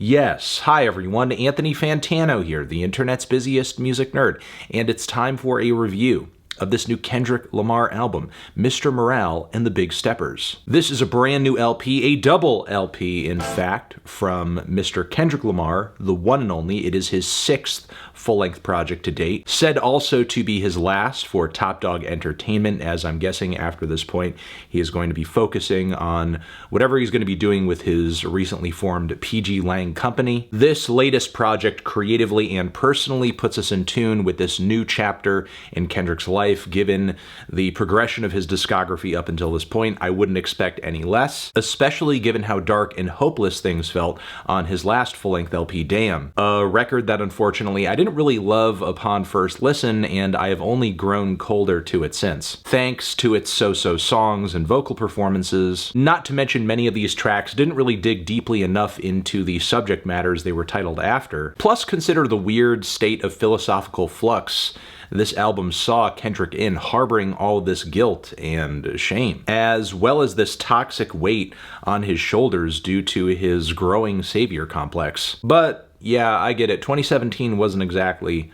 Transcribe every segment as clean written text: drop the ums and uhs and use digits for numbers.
Yes, hi everyone, Anthony Fantano here, the internet's busiest music nerd, and it's time for a review of this new Kendrick Lamar album, Mr. Morale and the Big Steppers. This is a brand new LP, a double LP in fact, from Mr. Kendrick Lamar, the one and only. It is his sixth full-length project to date, said also to be his last for Top Dog Entertainment, as I'm guessing after this point he is going to be focusing on whatever he's going to be doing with his recently formed PGLANG company. This latest project creatively and personally puts us in tune with this new chapter in Kendrick's life. Given the progression of his discography up until this point, I wouldn't expect any less, especially given how dark and hopeless things felt on his last full-length LP, Damn, a record that unfortunately I didn't really love upon first listen, and I have only grown colder to it since, thanks to its so-so songs and vocal performances. Not to mention many of these tracks didn't really dig deeply enough into the subject matters they were titled after. Plus, consider the weird state of philosophical flux this album saw Kendrick in, harboring all this guilt and shame, as well as this toxic weight on his shoulders due to his growing savior complex. But yeah, I get it, 2017 wasn't exactly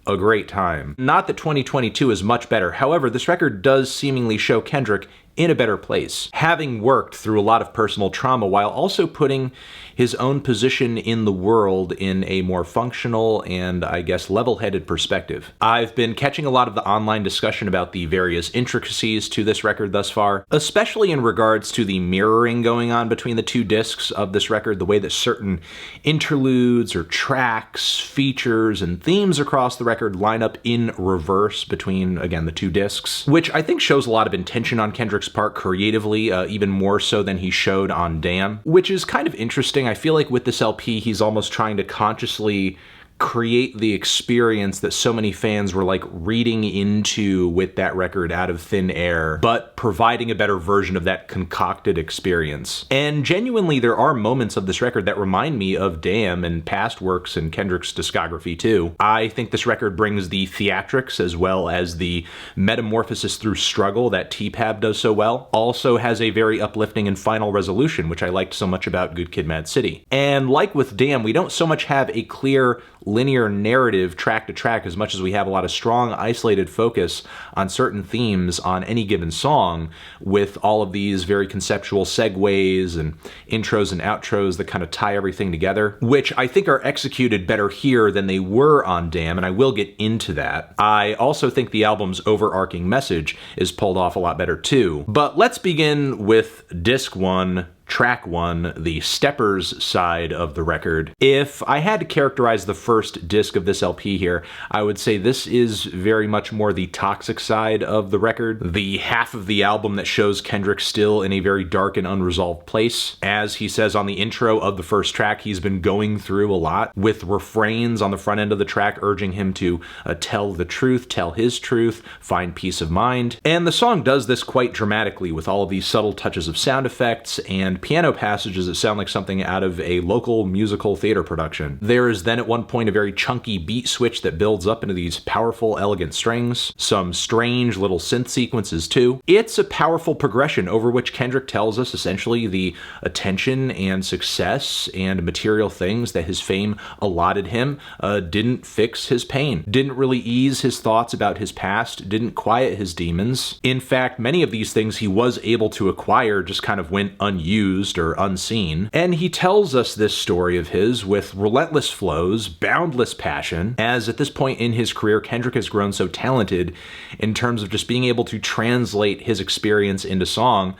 a great time. Not that 2022 is much better, however, this record does seemingly show Kendrick in a better place, having worked through a lot of personal trauma while also putting his own position in the world in a more functional and, I guess, level-headed perspective. I've been catching a lot of the online discussion about the various intricacies to this record thus far, especially in regards to the mirroring going on between the two discs of this record, the way that certain interludes or tracks, features, and themes across the record line up in reverse between, again, the two discs, which I think shows a lot of intention on Kendrick's part creatively, even more so than he showed on Damn, which is kind of interesting. I feel like with this LP, he's almost trying to consciously create the experience that so many fans were like reading into with that record out of thin air, but providing a better version of that concocted experience. And genuinely, there are moments of this record that remind me of Damn and past works in Kendrick's discography too. I think this record brings the theatrics as well as the metamorphosis through struggle that T-Pab does so well. Also has a very uplifting and final resolution, which I liked so much about Good Kid, Mad City. And like with Damn, we don't so much have a clear linear narrative track to track as much as we have a lot of strong isolated focus on certain themes on any given song, with all of these very conceptual segues and intros and outros that kind of tie everything together, which I think are executed better here than they were on Damn, and I will get into that. I also think the album's overarching message is pulled off a lot better too. But let's begin with disc 1, track 1, the Steppers side of the record. If I had to characterize the first disc of this LP here, I would say this is very much more the toxic side of the record, the half of the album that shows Kendrick still in a very dark and unresolved place. As he says on the intro of the first track, he's been going through a lot, with refrains on the front end of the track urging him to tell the truth, tell his truth, find peace of mind. And the song does this quite dramatically with all of these subtle touches of sound effects and piano passages that sound like something out of a local musical theater production. There is then at one point a very chunky beat switch that builds up into these powerful, elegant strings, some strange little synth sequences too. It's a powerful progression over which Kendrick tells us essentially the attention and success and material things that his fame allotted him didn't fix his pain, didn't really ease his thoughts about his past, didn't quiet his demons. In fact, many of these things he was able to acquire just kind of went unused or unseen. And he tells us this story of his with relentless flows, boundless passion, as at this point in his career, Kendrick has grown so talented in terms of just being able to translate his experience into song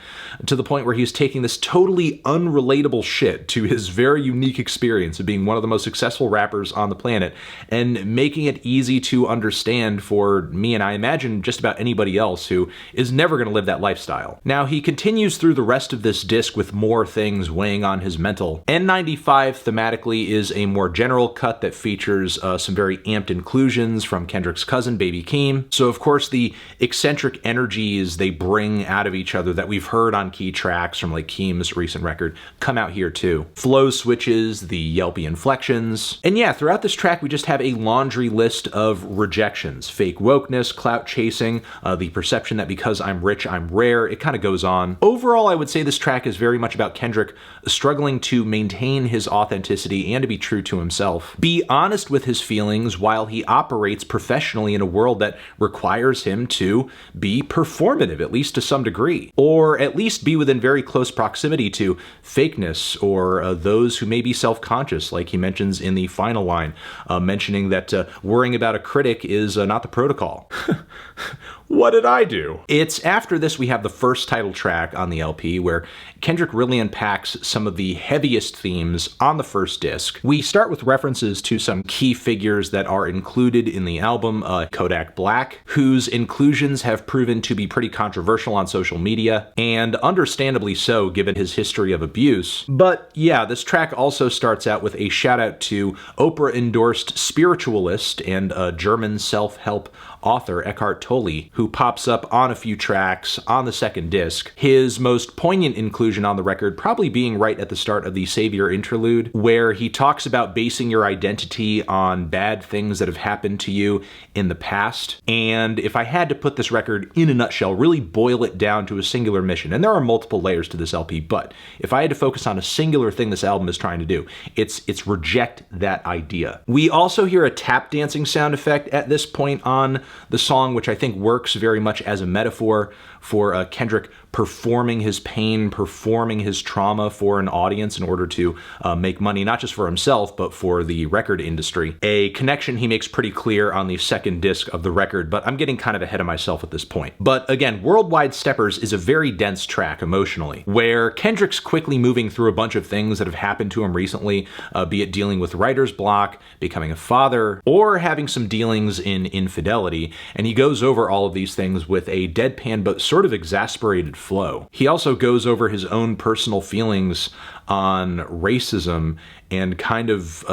to the point where he's taking this totally unrelatable shit to his very unique experience of being one of the most successful rappers on the planet and making it easy to understand for me, and I imagine just about anybody else who is never going to live that lifestyle. Now, he continues through the rest of this disc with more things weighing on his mental. N95 thematically is a more general cut that features some very amped inclusions from Kendrick's cousin, Baby Keem. So of course the eccentric energies they bring out of each other that we've heard on key tracks from like Keem's recent record come out here too. Flow switches, the yelpy inflections. And yeah, throughout this track we just have a laundry list of rejections. Fake wokeness, clout chasing, the perception that because I'm rich, I'm rare. It kind of goes on. Overall, I would say this track is very much about Kendrick struggling to maintain his authenticity and to be true to himself, be honest with his feelings while he operates professionally in a world that requires him to be performative, at least to some degree, or at least be within very close proximity to fakeness or those who may be self-conscious, like he mentions in the final line, mentioning that worrying about a critic is not the protocol. What did I do? It's after this we have the first title track on the LP, where Kendrick really unpacks some of the heaviest themes on the first disc. We start with references to some key figures that are included in the album, Kodak Black, whose inclusions have proven to be pretty controversial on social media, and understandably so given his history of abuse. But yeah, this track also starts out with a shout out to Oprah-endorsed spiritualist and German self-help author Eckhart Tolle, who pops up on a few tracks on the second disc. His most poignant inclusion on the record probably being right at the start of the Savior interlude, where he talks about basing your identity on bad things that have happened to you in the past. And if I had to put this record in a nutshell, really boil it down to a singular mission, and there are multiple layers to this LP, but if I had to focus on a singular thing this album is trying to do, it's reject that idea. We also hear a tap dancing sound effect at this point on the song, which I think works very much as a metaphor for Kendrick performing his pain, performing his trauma for an audience in order to make money, not just for himself, but for the record industry. A connection he makes pretty clear on the second disc of the record, but I'm getting kind of ahead of myself at this point. But again, Worldwide Steppers is a very dense track emotionally, where Kendrick's quickly moving through a bunch of things that have happened to him recently, be it dealing with writer's block, becoming a father, or having some dealings in infidelity, and he goes over all of these things with a deadpan but sort of exasperated flow. He also goes over his own personal feelings on racism and kind of,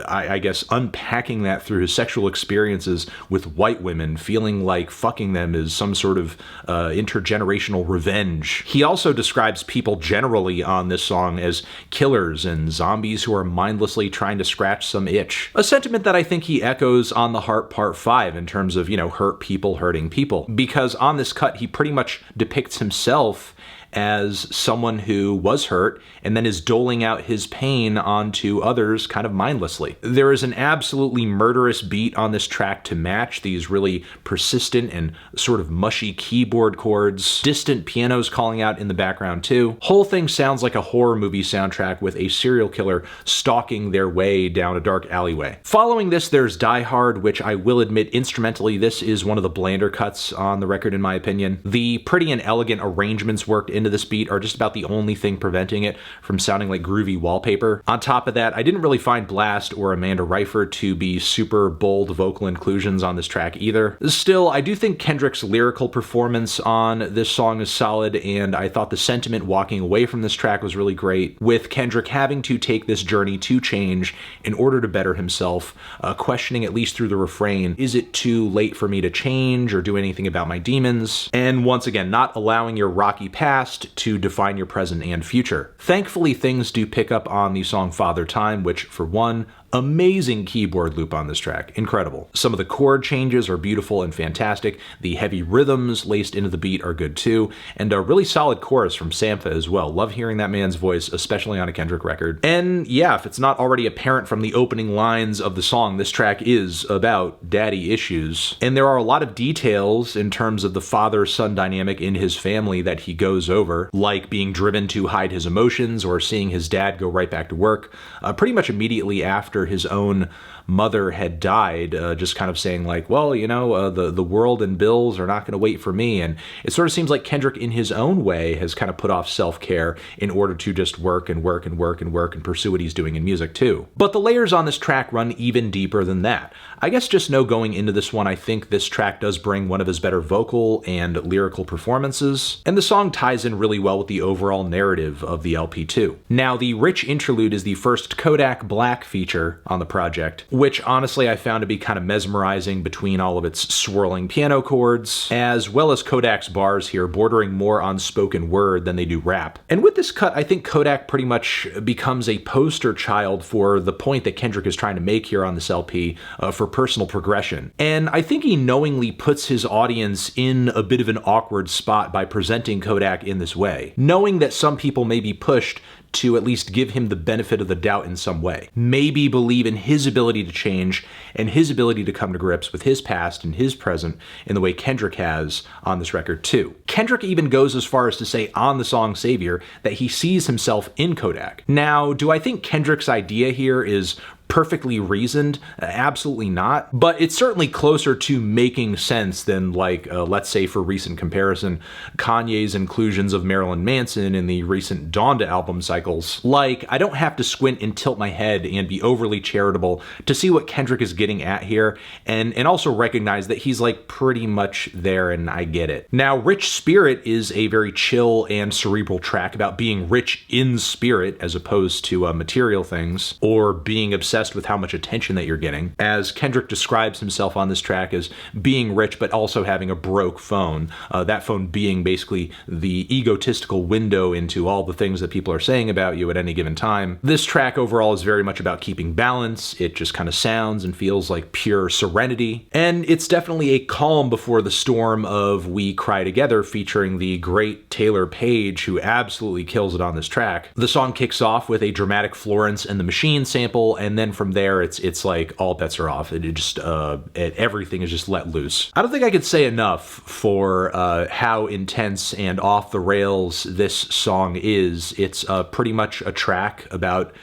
I guess, unpacking that through his sexual experiences with white women, feeling like fucking them is some sort of intergenerational revenge. He also describes people generally on this song as killers and zombies who are mindlessly trying to scratch some itch. A sentiment that I think he echoes on The Heart Part 5 in terms of, hurt people hurting people. Because on this cut, he pretty much depicts himself as someone who was hurt and then is doling out his pain onto others kind of mindlessly. There is an absolutely murderous beat on this track to match these really persistent and sort of mushy keyboard chords, distant pianos calling out in the background too. Whole thing sounds like a horror movie soundtrack with a serial killer stalking their way down a dark alleyway. Following this, there's Die Hard, which I will admit instrumentally this is one of the blander cuts on the record in my opinion. The pretty and elegant arrangements worked into this beat are just about the only thing preventing it from sounding like groovy wallpaper. On top of that, I didn't really find Blast or Amanda Reifert to be super bold vocal inclusions on this track either. Still, I do think Kendrick's lyrical performance on this song is solid, and I thought the sentiment walking away from this track was really great, with Kendrick having to take this journey to change in order to better himself, questioning at least through the refrain, is it too late for me to change or do anything about my demons? And once again, not allowing your rocky past to define your present and future. Thankfully, things do pick up on the song Father Time, which, for one, amazing keyboard loop on this track. Incredible. Some of the chord changes are beautiful and fantastic. The heavy rhythms laced into the beat are good too. And a really solid chorus from Sampha as well. Love hearing that man's voice, especially on a Kendrick record. And yeah, if it's not already apparent from the opening lines of the song, this track is about daddy issues. And there are a lot of details in terms of the father-son dynamic in his family that he goes over, like being driven to hide his emotions or seeing his dad go right back to work pretty much immediately after his own mother had died, just kind of saying like, well, the world and bills are not going to wait for me. And it sort of seems like Kendrick in his own way has kind of put off self-care in order to just work and work and work and work and pursue what he's doing in music too. But the layers on this track run even deeper than that. I guess just know going into this one, I think this track does bring one of his better vocal and lyrical performances, and the song ties in really well with the overall narrative of the LP too. Now, the rich interlude is the first Kodak Black feature here on the project, which honestly I found to be kind of mesmerizing between all of its swirling piano chords, as well as Kodak's bars here, bordering more on spoken word than they do rap. And with this cut, I think Kodak pretty much becomes a poster child for the point that Kendrick is trying to make here on this LP for personal progression. And I think he knowingly puts his audience in a bit of an awkward spot by presenting Kodak in this way, knowing that some people may be pushed to at least give him the benefit of the doubt in some way. Maybe believe in his ability to change and his ability to come to grips with his past and his present in the way Kendrick has on this record too. Kendrick even goes as far as to say on the song Savior that he sees himself in Kodak. Now, do I think Kendrick's idea here is perfectly reasoned? Absolutely not. But it's certainly closer to making sense than, like, let's say for recent comparison, Kanye's inclusions of Marilyn Manson in the recent Donda album cycles. Like, I don't have to squint and tilt my head and be overly charitable to see what Kendrick is getting at here, and also recognize that he's like pretty much there, and I get it. Now, Rich Spirit is a very chill and cerebral track about being rich in spirit as opposed to material things, or being obsessed with how much attention that you're getting, as Kendrick describes himself on this track as being rich but also having a broke phone, that phone being basically the egotistical window into all the things that people are saying about you at any given time. This track overall is very much about keeping balance. It just kind of sounds and feels like pure serenity, and it's definitely a calm before the storm of We Cry Together, featuring the great Taylor Page, who absolutely kills it on this track. The song kicks off with a dramatic Florence and the Machine sample, and then from there it's like all bets are off. It just everything is just let loose. I don't think I could say enough for how intense and off the rails this song is. It's pretty much a track about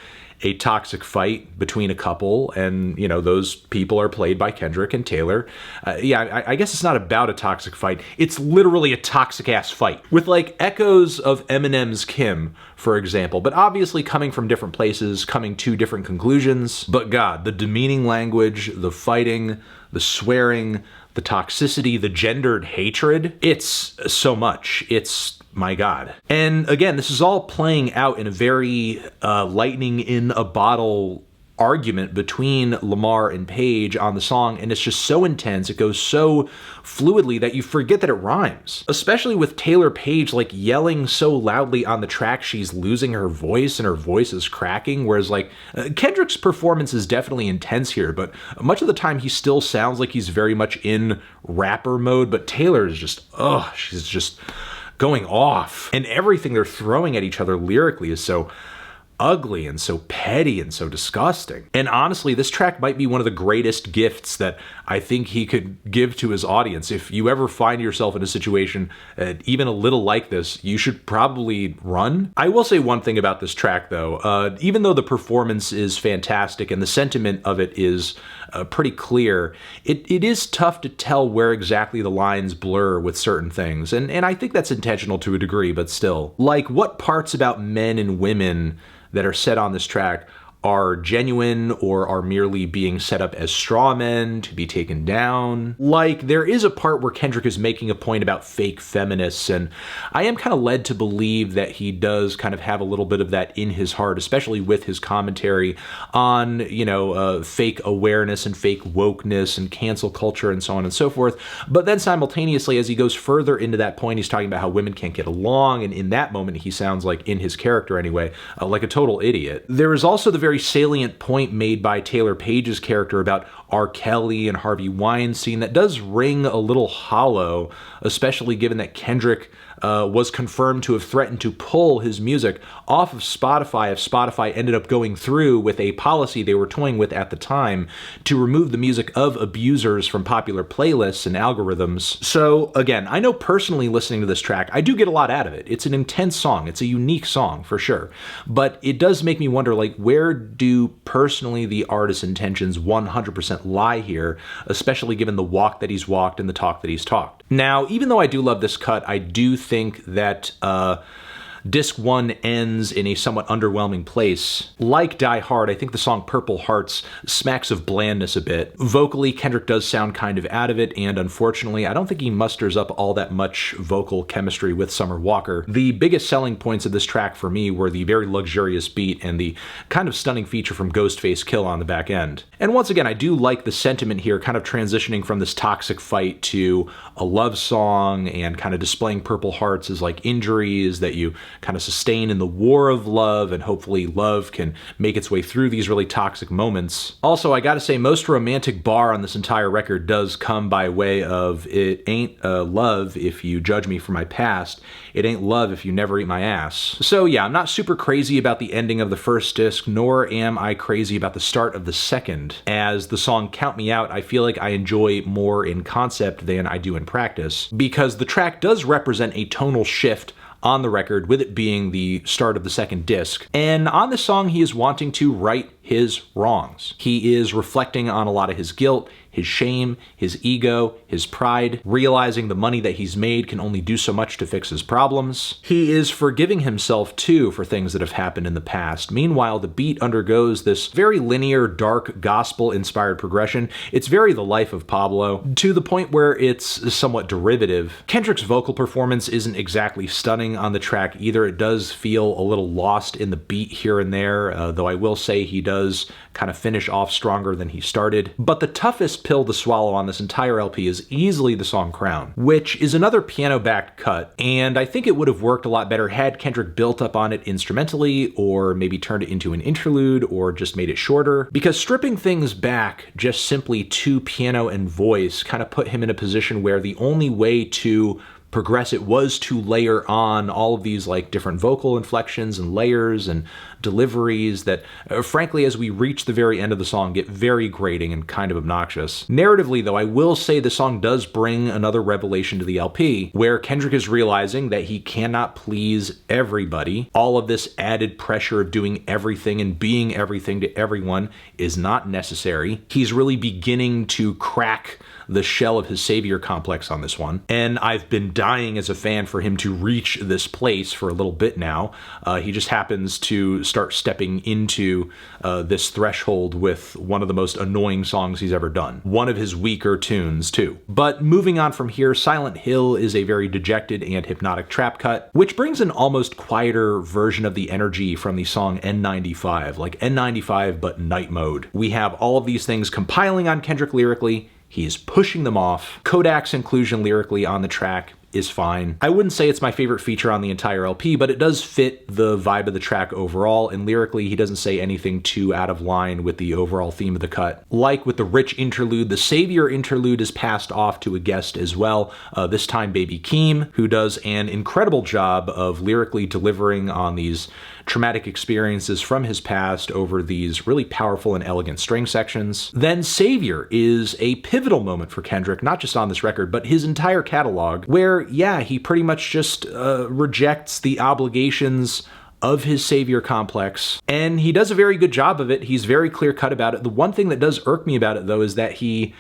a toxic fight between a couple, and, you know, those people are played by Kendrick and Taylor. I guess it's not about a toxic fight. It's literally a toxic-ass fight, with, like, echoes of Eminem's Kim, for example, but obviously coming from different places, coming to different conclusions. But God, the demeaning language, the fighting, the swearing, the toxicity, the gendered hatred, it's so much. It's, my God. And again, this is all playing out in a very lightning in a bottle argument between Lamar and Page on the song, and it's just so intense, it goes so fluidly that you forget that it rhymes. Especially with Taylor Page, like, yelling so loudly on the track she's losing her voice and her voice is cracking, whereas, like, Kendrick's performance is definitely intense here, but much of the time he still sounds like he's very much in rapper mode, but Taylor is just, she's just going off, and everything they're throwing at each other lyrically is so ugly and so petty and so disgusting. And honestly, this track might be one of the greatest gifts that I think he could give to his audience. If you ever find yourself in a situation even a little like this, you should probably run. I will say one thing about this track though. Even though the performance is fantastic and the sentiment of it is pretty clear, it is tough to tell where exactly the lines blur with certain things. And I think that's intentional to a degree, but still. Like, what parts about men and women that are said on this track are genuine or are merely being set up as straw men to be taken down. Like, there is a part where Kendrick is making a point about fake feminists, and I am kind of led to believe that he does kind of have a little bit of that in his heart, especially with his commentary on, you know, fake awareness and fake wokeness and cancel culture and so on and so forth. But then simultaneously, as he goes further into that point, he's talking about how women can't get along, and in that moment he sounds like, in his character anyway, like a total idiot. There is also the very salient point made by Taylor Page's character about R. Kelly and Harvey Weinstein that does ring a little hollow, especially given that Kendrick was confirmed to have threatened to pull his music off of Spotify if Spotify ended up going through with a policy they were toying with at the time to remove the music of abusers from popular playlists and algorithms. So again, I know personally listening to this track, I do get a lot out of it. It's an intense song. It's a unique song for sure. But it does make me wonder, like, where do personally the artist's intentions 100% lie here, especially given the walk that he's walked and the talk that he's talked. Now, even though I do love this cut, I do think that Disc 1 ends in a somewhat underwhelming place. Like Die Hard, I think the song Purple Hearts smacks of blandness a bit. Vocally, Kendrick does sound kind of out of it, and unfortunately, I don't think he musters up all that much vocal chemistry with Summer Walker. The biggest selling points of this track for me were the very luxurious beat and the kind of stunning feature from Ghostface Killah on the back end. And once again, I do like the sentiment here, kind of transitioning from this toxic fight to a love song and kind of displaying Purple Hearts as like injuries that you kind of sustain in the war of love, and hopefully love can make its way through these really toxic moments. Also, I gotta say, most romantic bar on this entire record does come by way of "It ain't love if you judge me for my past, it ain't love if you never eat my ass." So yeah, I'm not super crazy about the ending of the first disc, nor am I crazy about the start of the second. As the song Count Me Out, I feel like I enjoy more in concept than I do in practice, because the track does represent a tonal shift on the record, with it being the start of the second disc. And on this song, he is wanting to right his wrongs. He is reflecting on a lot of his guilt, his shame, his ego, his pride, realizing the money that he's made can only do so much to fix his problems. He is forgiving himself too for things that have happened in the past. Meanwhile, the beat undergoes this very linear, dark, gospel-inspired progression. It's very the life of Pablo, to the point where it's somewhat derivative. Kendrick's vocal performance isn't exactly stunning on the track either. It does feel a little lost in the beat here and there, though I will say he does kind of finish off stronger than he started. But the toughest pill to swallow on this entire LP is easily the song Crown, which is another piano-backed cut, and I think it would have worked a lot better had Kendrick built up on it instrumentally, or maybe turned it into an interlude, or just made it shorter, because stripping things back just simply to piano and voice kind of put him in a position where the only way to progress it was to layer on all of these like different vocal inflections and layers and deliveries that, frankly, as we reach the very end of the song, get very grating and kind of obnoxious. Narratively, though, I will say the song does bring another revelation to the LP, where Kendrick is realizing that he cannot please everybody. All of this added pressure of doing everything and being everything to everyone is not necessary. He's really beginning to crack the shell of his savior complex on this one, and I've been dying as a fan for him to reach this place for a little bit now. He just happens to start stepping into this threshold with one of the most annoying songs he's ever done. One of his weaker tunes, too. But moving on from here, Silent Hill is a very dejected and hypnotic trap cut, which brings an almost quieter version of the energy from the song N95, like N95 but night mode. We have all of these things compiling on Kendrick lyrically. He's pushing them off. Kodak's inclusion lyrically on the track is fine. I wouldn't say it's my favorite feature on the entire LP, but it does fit the vibe of the track overall, and lyrically he doesn't say anything too out of line with the overall theme of the cut. Like with the Rich interlude, the Savior interlude is passed off to a guest as well, this time Baby Keem, who does an incredible job of lyrically delivering on these traumatic experiences from his past over these really powerful and elegant string sections. Then Savior is a pivotal moment for Kendrick, not just on this record, but his entire catalog, where, yeah, he pretty much just rejects the obligations of his savior complex, and he does a very good job of it. He's very clear-cut about it. The one thing that does irk me about it, though, is that he,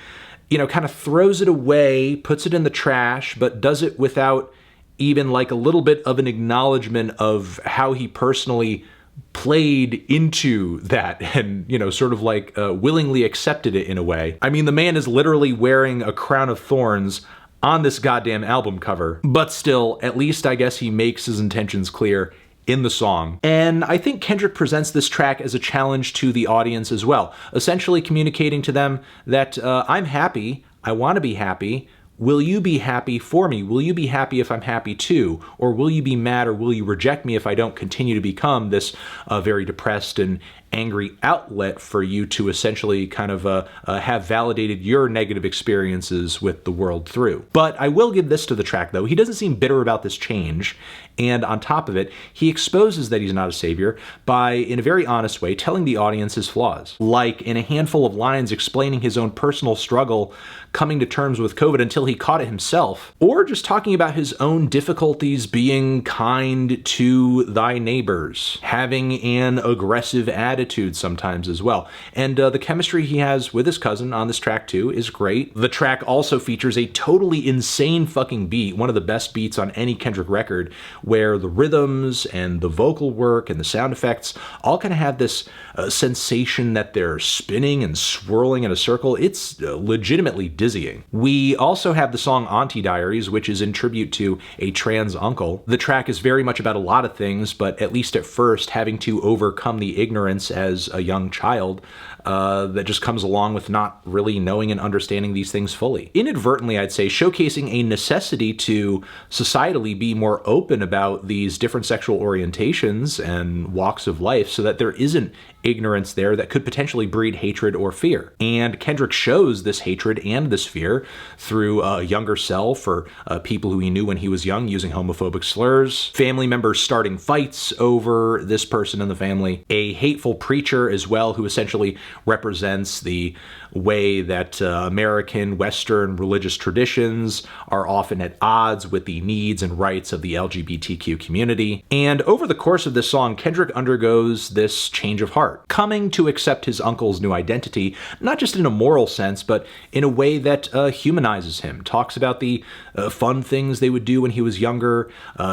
kind of throws it away, puts it in the trash, but does it without even like a little bit of an acknowledgement of how he personally played into that and, sort of like willingly accepted it in a way. I mean, the man is literally wearing a crown of thorns on this goddamn album cover, but still, at least I guess he makes his intentions clear in the song. And I think Kendrick presents this track as a challenge to the audience as well, essentially communicating to them that I'm happy, I want to be happy. Will you be happy for me? Will you be happy if I'm happy too? Or will you be mad, or will you reject me if I don't continue to become this very depressed and angry outlet for you to essentially kind of have validated your negative experiences with the world through? But I will give this to the track, though. He doesn't seem bitter about this change, and on top of it, he exposes that he's not a savior by, in a very honest way, telling the audience his flaws. Like in a handful of lines explaining his own personal struggle coming to terms with COVID until he caught it himself, or just talking about his own difficulties being kind to thy neighbors, having an aggressive attitude attitude sometimes as well. And the chemistry he has with his cousin on this track too is great. The track also features a totally insane fucking beat, one of the best beats on any Kendrick record, where the rhythms and the vocal work and the sound effects all kind of have this sensation that they're spinning and swirling in a circle. It's legitimately dizzying. We also have the song Auntie Diaries, which is in tribute to a trans uncle. The track is very much about a lot of things, but at least at first having to overcome the ignorance as a young child that just comes along with not really knowing and understanding these things fully. Inadvertently, I'd say, showcasing a necessity to societally be more open about these different sexual orientations and walks of life so that there isn't ignorance there that could potentially breed hatred or fear. And Kendrick shows this hatred and this fear through a younger self or people who he knew when he was young using homophobic slurs, family members starting fights over this person in the family, a hateful preacher as well who essentially represents the way that American Western religious traditions are often at odds with the needs and rights of the LGBTQ community. And over the course of this song, Kendrick undergoes this change of heart, coming to accept his uncle's new identity, not just in a moral sense, but in a way that humanizes him. Talks about the fun things they would do when he was younger,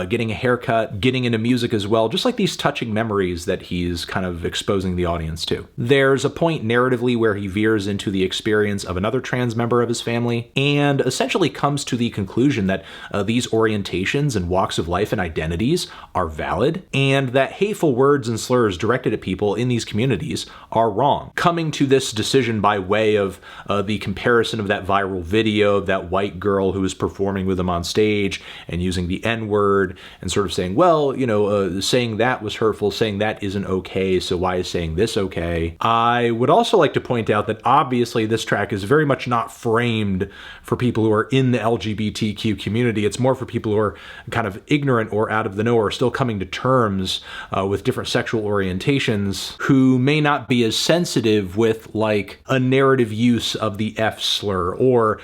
getting a haircut, getting into music as well, just like these touching memories that he's kind of exposing the audience to. There's a point narratively where he veers into the experience of another trans member of his family and essentially comes to the conclusion that these orientations and walks of life and identities are valid and that hateful words and slurs directed at people in these communities are wrong. Coming to this decision by way of the comparison of that viral video of that white girl who was performing with him on stage and using the N-word and sort of saying, well, you know, saying that was hurtful, saying that isn't okay, so why is saying this okay? I would also like to point out that obviously this track is very much not framed for people who are in the LGBTQ community. It's more for people who are kind of ignorant or out of the know or still coming to terms with different sexual orientations who may not be as sensitive with like a narrative use of the F slur or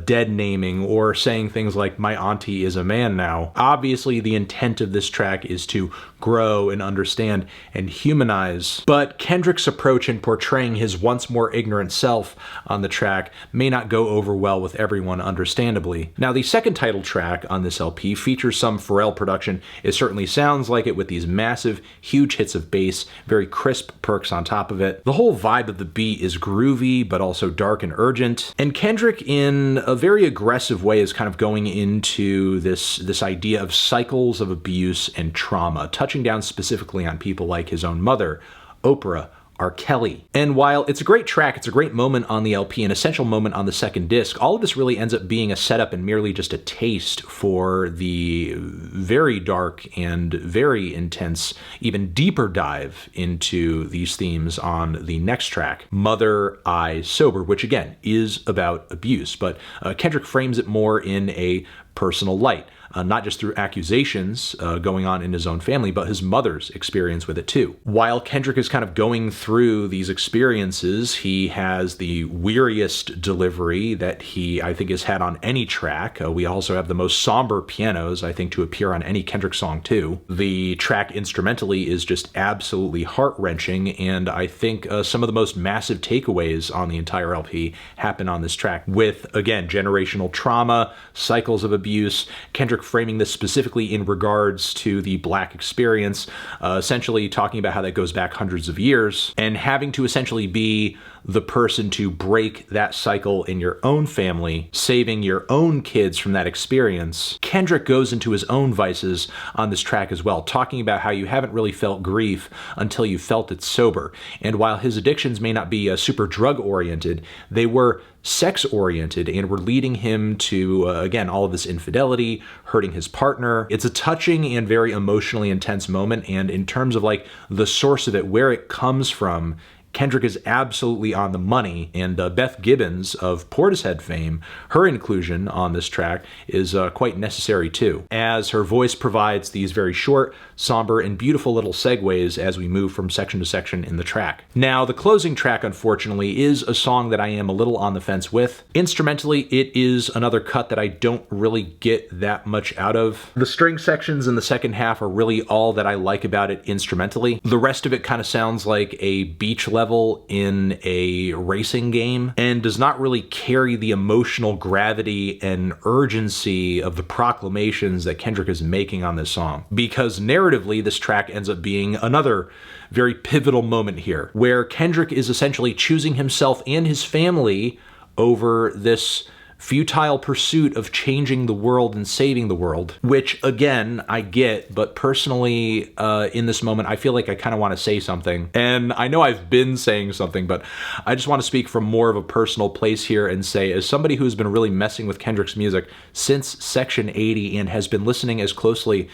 dead naming or saying things like my auntie is a man now. Obviously the intent of this track is to grow and understand and humanize, but Kendrick's approach in portraying his once more ignorant self on the track may not go over well with everyone, understandably. Now, the second title track on this LP features some Pharrell production. It certainly sounds like it with these massive, huge hits of bass, very crisp perks on top of it. The whole vibe of the beat is groovy, but also dark and urgent. And Kendrick, in a very aggressive way, is kind of going into this idea of cycles of abuse and trauma, touching down specifically on people like his own mother, Oprah, R. Kelly. And while it's a great track, it's a great moment on the LP, an essential moment on the second disc, all of this really ends up being a setup and merely just a taste for the very dark and very intense, even deeper dive into these themes on the next track, Mother, I, Sober, which again is about abuse, but Kendrick frames it more in a personal light. Not just through accusations going on in his own family, but his mother's experience with it too. While Kendrick is kind of going through these experiences, he has the weariest delivery that he, I think, has had on any track. We also have the most somber pianos, I think, to appear on any Kendrick song too. The track instrumentally is just absolutely heart-wrenching, and I think some of the most massive takeaways on the entire LP happen on this track with, again, generational trauma, cycles of abuse, Kendrick framing this specifically in regards to the Black experience, essentially talking about how that goes back hundreds of years, and having to essentially be the person to break that cycle in your own family, saving your own kids from that experience. Kendrick goes into his own vices on this track as well, talking about how you haven't really felt grief until you felt it sober. And while his addictions may not be super drug-oriented, they were sex-oriented and were leading him to, again, all of this infidelity, hurting his partner. It's a touching and very emotionally intense moment, and in terms of like the source of it, where it comes from, Kendrick is absolutely on the money, and Beth Gibbons of Portishead fame, her inclusion on this track is quite necessary too, as her voice provides these very short, somber, and beautiful little segues as we move from section to section in the track. Now, the closing track, unfortunately, is a song that I am a little on the fence with. Instrumentally, it is another cut that I don't really get that much out of. The string sections in the second half are really all that I like about it instrumentally. The rest of it kind of sounds like a beach level in a racing game and does not really carry the emotional gravity and urgency of the proclamations that Kendrick is making on this song. Because narratively, this track ends up being another very pivotal moment here, where Kendrick is essentially choosing himself and his family over this futile pursuit of changing the world and saving the world, which again, I get, but personally, in this moment, I feel like I kind of want to say something. And I know I've been saying something, but I just want to speak from more of a personal place here and say, as somebody who's been really messing with Kendrick's music since Section 80 and has been listening as closely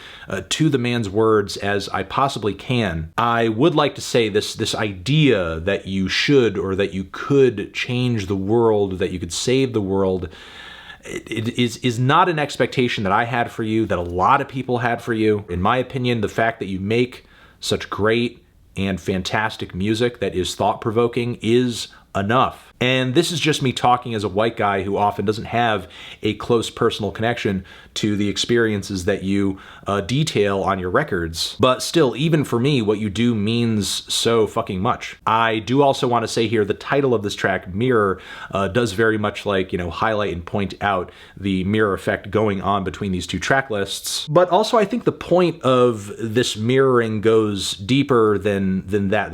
to the man's words as I possibly can, I would like to say this idea that you should or that you could change the world, that you could save the world, it is not an expectation that I had for you, that a lot of people had for you. In my opinion, the fact that you make such great and fantastic music that is thought-provoking is enough. And this is just me talking as a white guy who often doesn't have a close personal connection to the experiences that you detail on your records. But still, even for me, what you do means so fucking much. I do also want to say here, the title of this track, Mirror, does very much like, highlight and point out the mirror effect going on between these two track lists. But also, I think the point of this mirroring goes deeper than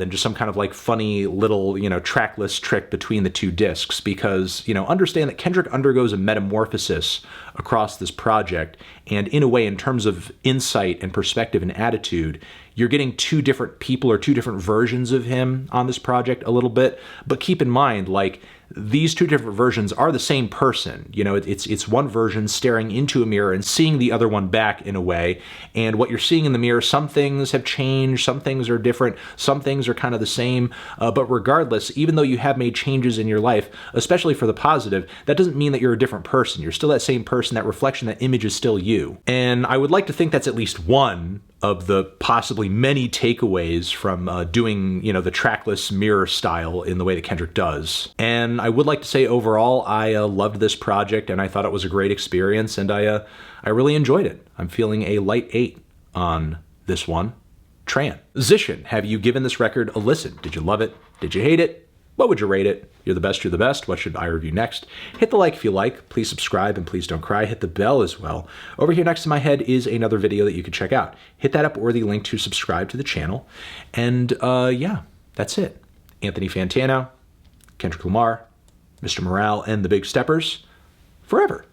just some kind of like funny little, track list trick between the two discs, because, understand that Kendrick undergoes a metamorphosis across this project, and in a way, in terms of insight and perspective and attitude, you're getting two different people or two different versions of him on this project a little bit. But keep in mind, like, these two different versions are the same person. It's one version staring into a mirror and seeing the other one back in a way. And what you're seeing in the mirror, some things have changed, some things are different, some things are kind of the same. But regardless, even though you have made changes in your life, especially for the positive, that doesn't mean that you're a different person. You're still that same person. That reflection, that image is still you. And I would like to think that's at least one of the possibly many takeaways from doing, the trackless mirror style in the way that Kendrick does. And I would like to say overall, I loved this project and I thought it was a great experience, and I really enjoyed it. I'm feeling a light 8 on this one. Transition. Have you given this record a listen? Did you love it? Did you hate it? What would you rate it? You're the best, you're the best. What should I review next? Hit the like if you like. Please subscribe and please don't cry. Hit the bell as well. Over here next to my head is another video that you can check out. Hit that up or the link to subscribe to the channel. And yeah, that's it. Anthony Fantano, Kendrick Lamar, Mr. Morale, and the Big Steppers, forever.